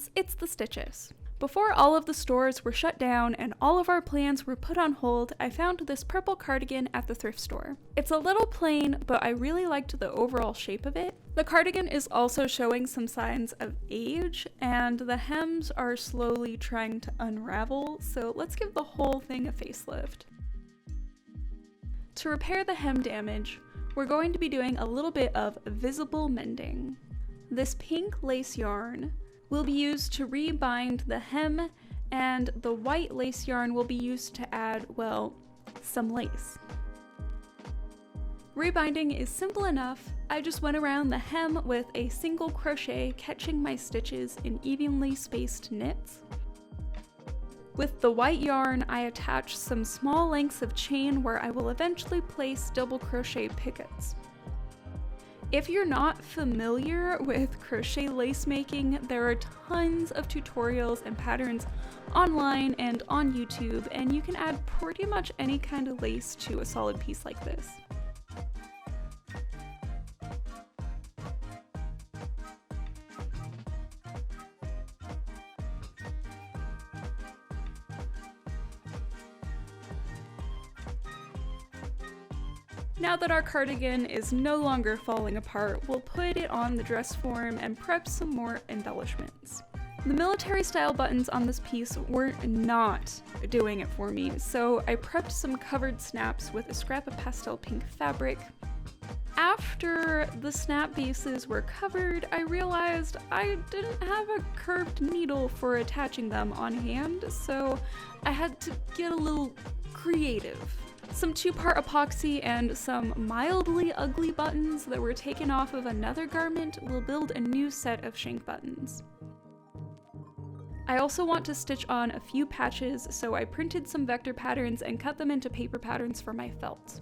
buttons, it's the stitches. Before all of the stores were shut down and all of our plans were put on hold, I found this purple cardigan at the thrift store. It's a little plain, but I really liked the overall shape of it. The cardigan is also showing some signs of age, and the hems are slowly trying to unravel, so let's give the whole thing a facelift. To repair the hem damage, we're going to be doing a little bit of visible mending. This pink lace yarn will be used to rebind the hem, and the white lace yarn will be used to add, well, some lace. Rebinding is simple enough. I just went around the hem with a single crochet, catching my stitches in evenly spaced knits. With the white yarn, I attach some small lengths of chain where I will eventually place double crochet picots. If you're not familiar with crochet lace making, there are tons of tutorials and patterns online and on YouTube, and you can add pretty much any kind of lace to a solid piece like this. Now that our cardigan is no longer falling apart, we'll put it on the dress form and prep some more embellishments. The military style buttons on this piece were not doing it for me, so I prepped some covered snaps with a scrap of pastel pink fabric. After the snap bases were covered, I realized I didn't have a curved needle for attaching them on hand, so I had to get a little creative. Some 2-part epoxy and some mildly ugly buttons that were taken off of another garment will build a new set of shank buttons. I also want to stitch on a few patches, so I printed some vector patterns and cut them into paper patterns for my felt.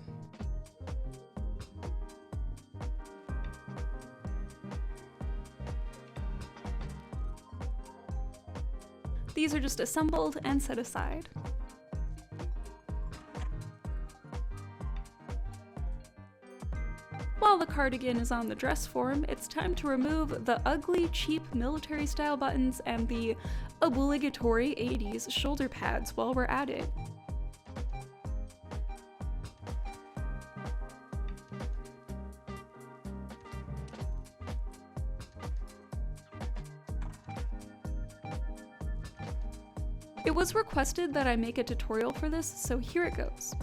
These are just assembled and set aside. While the cardigan is on the dress form, it's time to remove the ugly, cheap military style buttons and the obligatory 80s shoulder pads while we're at it. It was requested that I make a tutorial for this, so here it goes.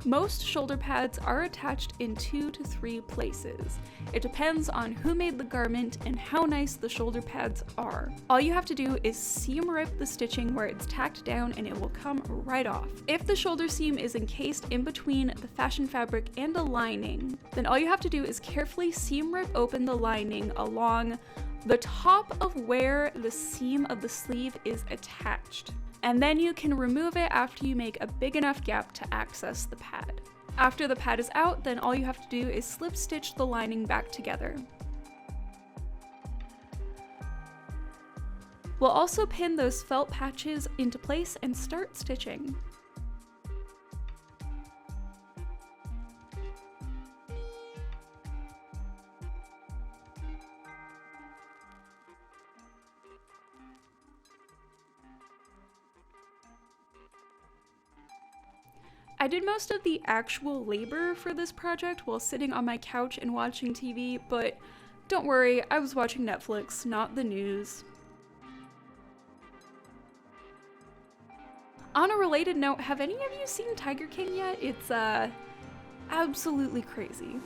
Most shoulder pads are attached in 2 to 3 places. It depends on who made the garment and how nice the shoulder pads are. All you have to do is seam rip the stitching where it's tacked down and it will come right off. If the shoulder seam is encased in between the fashion fabric and a lining, then all you have to do is carefully seam rip open the lining along the top of where the seam of the sleeve is attached. And then you can remove it after you make a big enough gap to access the pad. After the pad is out, then all you have to do is slip stitch the lining back together. We'll also pin those felt patches into place and start stitching. I did most of the actual labor for this project while sitting on my couch and watching TV, but don't worry, I was watching Netflix, not the news. On a related note, have any of you seen Tiger King yet? It's absolutely crazy.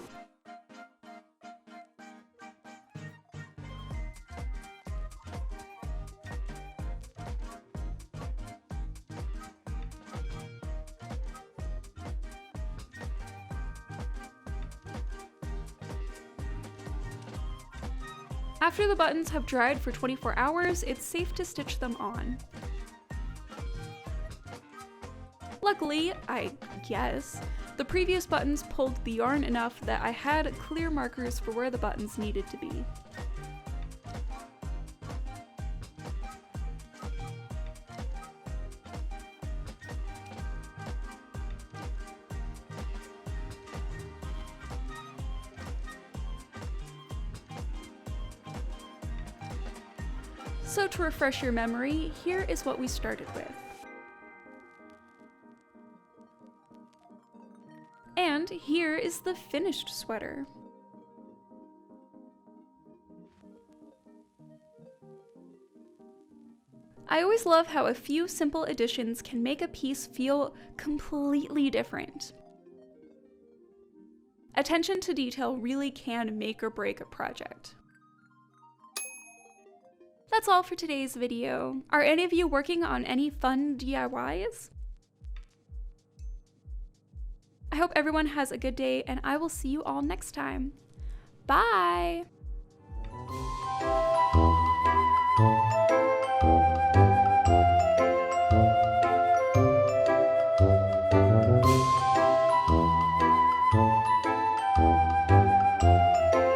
After the buttons have dried for 24 hours, it's safe to stitch them on. Luckily, I guess, the previous buttons pulled the yarn enough that I had clear markers for where the buttons needed to be. So to refresh your memory, here is what we started with. And here is the finished sweater. I always love how a few simple additions can make a piece feel completely different. Attention to detail really can make or break a project. That's all for today's video. Are any of you working on any fun DIYs? I hope everyone has a good day, and I will see you all next time. Bye!